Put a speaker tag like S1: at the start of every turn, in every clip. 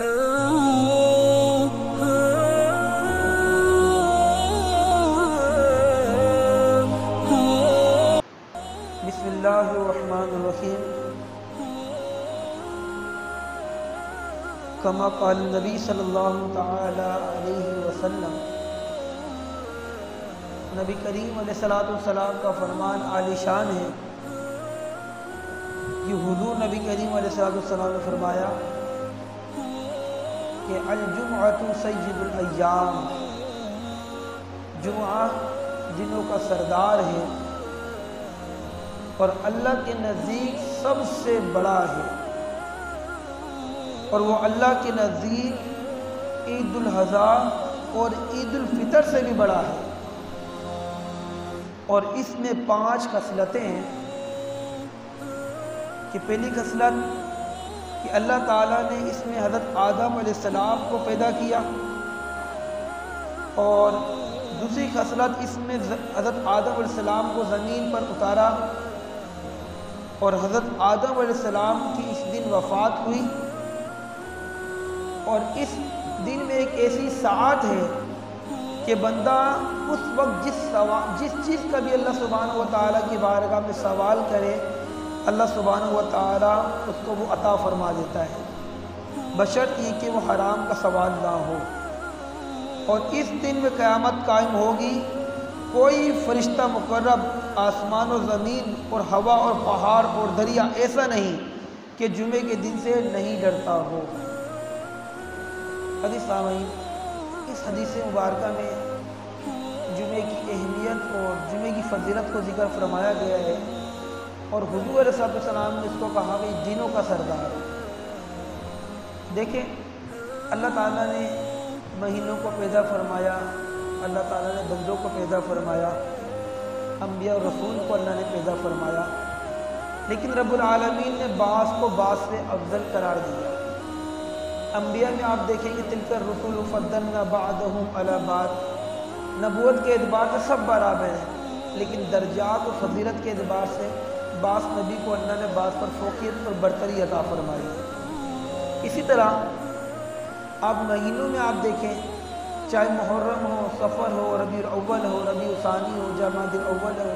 S1: بسم اللہ الرحمن الرحیم۔ کما قال النبی صلی اللہ تعالی علیہ وسلم، نبی کریم علیہ السلام کا فرمان عالی شان ہے کہ حضور نبی کریم علیہ السلام نے فرمایا کہ الجمعۃ سید الایام، جمعہ دنوں کا سردار ہے اور اللہ کے نزدیک سب سے بڑا ہے، اور وہ اللہ کے نزدیک عید الاضحیٰ اور عید الفطر سے بھی بڑا ہے، اور اس میں 5 خصلتیں ہیں کہ پہلی خصلت کہ اللہ تعالیٰ نے اس میں حضرت آدم علیہ السلام کو پیدا کیا، اور دوسری خصلت اس میں حضرت آدم علیہ السلام کو زمین پر اتارا، اور حضرت آدم علیہ السلام کی اس دن وفات ہوئی، اور اس دن میں ایک ایسی ساعت ہے کہ بندہ اس وقت جس چیز کا بھی اللہ سبحانہ و تعالیٰ کی بارگاہ میں سوال کرے، اللہ سبحانہ و تعالیٰ اس کو وہ عطا فرما دیتا ہے، بشرط یہ کہ وہ حرام کا سوال نہ ہو۔ اور اس دن میں قیامت قائم ہوگی، کوئی فرشتہ مقرب آسمان و زمین اور ہوا اور پہاڑ اور دریا ایسا نہیں کہ جمعے کے دن سے نہیں ڈرتا ہو۔ حدیث سامعین، اس حدیث مبارکہ میں جمعے کی اہمیت اور جمعے کی فضیلت کو ذکر فرمایا گیا ہے، اور حضور علیہ السلام نے اس کو کہا کہ دنوں کا سردار ہے۔ دیکھیں، اللہ تعالیٰ نے مہینوں کو پیدا فرمایا، اللہ تعالیٰ نے بندوں کو پیدا فرمایا، انبیاء اور رسول کو اللہ نے پیدا فرمایا، لیکن رب العالمین نے بعض کو بعض سے افضل قرار دیا۔ انبیاء میں آپ دیکھیں گے تلک الرسل فضلنا بعضهم علی بعض، نبوت کے اعتبار سے سب برابر ہیں، لیکن درجات و فضیلت کے اعتبار سے بعض نبی کو اللہ نے بعض پر فوقیت اور برتری عطا فرمائی۔ اسی طرح آپ مہینوں میں آپ دیکھیں، چاہے محرم ہو، صفر ہو، ربیع الاول ہو، ربیع ثانی ہو، جمادی الاول ہو،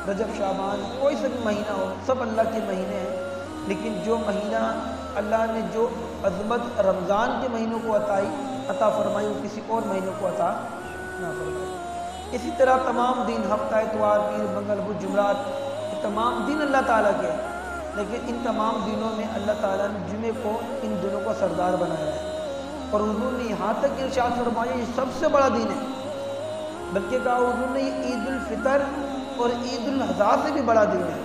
S1: رجب شعبان، کوئی سا بھی مہینہ ہو، سب اللہ کے مہینے ہیں، لیکن جو مہینہ اللہ نے جو عظمت رمضان کے مہینوں کو عطا فرمائی، وہ کسی اور مہینوں کو عطا نہ فرمائی۔ اسی طرح تمام دن، ہفتہ اتوار، پیر، منگل، بدھ، جمعرات، یہ تمام دن اللہ تعالیٰ کے ہیں، لیکن ان تمام دنوں میں اللہ تعالیٰ نے جمعے کو ان دنوں کا سردار بنایا ہے، اور حضور نے یہاں تک ارشاد فرمایا یہ سب سے بڑا دن ہے، بلکہ کہا حضور نے یہ عید الفطر اور عید الاضحیٰ سے بھی بڑا دن ہے۔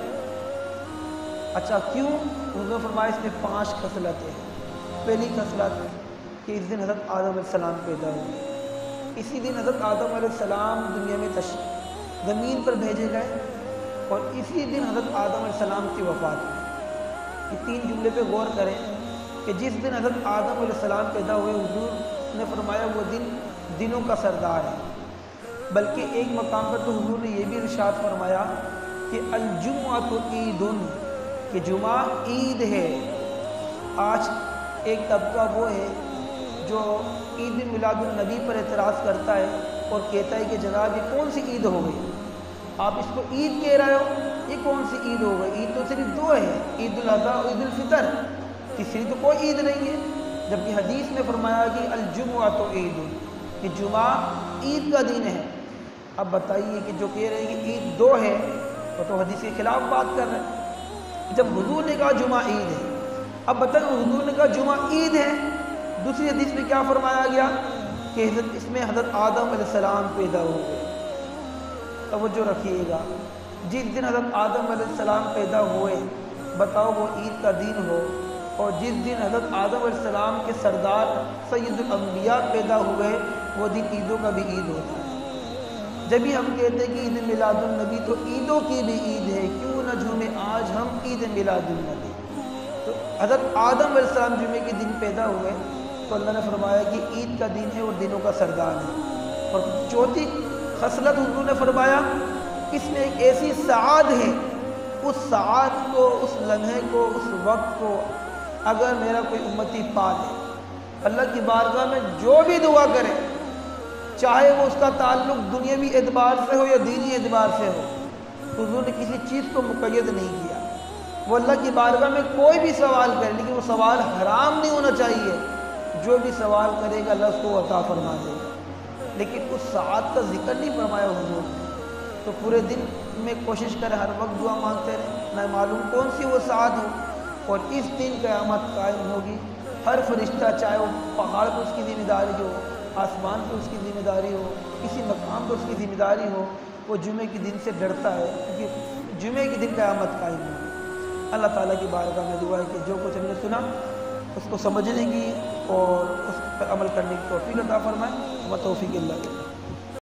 S1: اچھا کیوں؟ حضور فرمایا اس میں 5 خصلتیں ہیں۔ پہلی خصلت کہ اس دن حضرت آدم علیہ السلام پیدا ہوئے، اسی دن حضرت آدم علیہ السلام دنیا میں زمین پر بھیجے گئے، اور اسی دن حضرت آدم علیہ السلام کی وفات ہوئی۔ یہ 3 جملے پہ غور کریں کہ جس دن حضرت آدم علیہ السلام پیدا ہوئے، حضور نے فرمایا وہ دن دنوں کا سردار ہے، بلکہ ایک مقام پر تو حضور نے یہ بھی ارشاد فرمایا کہ الجمعۃ عید، کہ جمعہ عید ہے۔ آج ایک طبقہ وہ ہے جو عید میلاد النبی پر اعتراض کرتا ہے اور کہتا ہے کہ جناب یہ کون سی عید ہو گئی، آپ اس کو عید کہہ رہے ہو، یہ کون سی عید ہو گئی؟ عید تو صرف 2 ہے، عید الاضحیٰ اور عید الفطر، تیسری تو کوئی عید نہیں ہے، جبکہ حدیث میں فرمایا کہ الجمعۃ عید، کہ جمعہ عید کا دن ہے۔ اب بتائیے کہ جو کہہ رہے ہیں کہ عید 2 ہے، وہ تو حدیث کے خلاف بات کر رہے ہیں۔ جب حضور نے کہا جمعہ عید ہے، اب بتائیں حضور نے کہا جمعہ عید ہے، دوسری حدیث میں کیا فرمایا گیا کہ اس میں حضرت آدم علیہ السلام پیدا ہو گئے۔ توجہ رکھیے گا، جس دن حضرت آدم علیہ السلام پیدا ہوئے، بتاؤ وہ عید کا دن ہو، اور جس دن حضرت آدم علیہ السلام کے سردار سید الانبیاء پیدا ہوئے، وہ دن عیدوں کا بھی عید ہوتا ہے۔ جب بھی ہم کہتے ہیں کہ عید میلاد النبی، تو عیدوں کی بھی عید ہے، کیوں نہ جھومے آج ہم عید میلاد النبی۔ تو حضرت آدم علیہ السلام جمعے کے دن پیدا ہوئے، تو اللہ نے فرمایا کہ عید کا دن ہے اور دنوں کا سردار ہے۔ اور چوتھی خصلت حضور نے فرمایا اس میں ایک ایسی سعادت ہے، اس سعادت کو، اس لمحے کو، اس وقت کو اگر میرا کوئی امتی پا لے، اللہ کی بارگاہ میں جو بھی دعا کرے، چاہے وہ اس کا تعلق دنیاوی اعتبار سے ہو یا دینی اعتبار سے ہو، حضور نے کسی چیز کو مقید نہیں کیا۔ وہ اللہ کی بارگاہ میں کوئی بھی سوال کرے، لیکن وہ سوال حرام نہیں ہونا چاہیے۔ جو بھی سوال کرے گا اللہ اس کو عطا فرما دے گا، لیکن اس ساعت کا ذکر نہیں فرمایا حضور نے۔ تو پورے دن میں کوشش کرے ہر وقت دعا مانگتے رہے، نہ معلوم کون سی وہ ساعت ہو، اور اس دن قیامت قائم ہوگی۔ ہر فرشتہ، چاہے وہ پہاڑ پہ اس کی ذمہ داری ہو، آسمان پہ اس کی ذمہ داری ہو، کسی مقام پہ اس کی ذمہ داری ہو، وہ جمعے کے دن سے ڈرتا ہے، کیونکہ جمعے کے دن قیامت قائم ہوگی۔ اللہ تعالیٰ کی بارگاہ میں دعا ہے کہ جو کچھ ہم نے سنا اس کو سمجھنے کی اور اس پر عمل کرنے کی توفیق عطا فرمائے۔ توفیق اللہ کے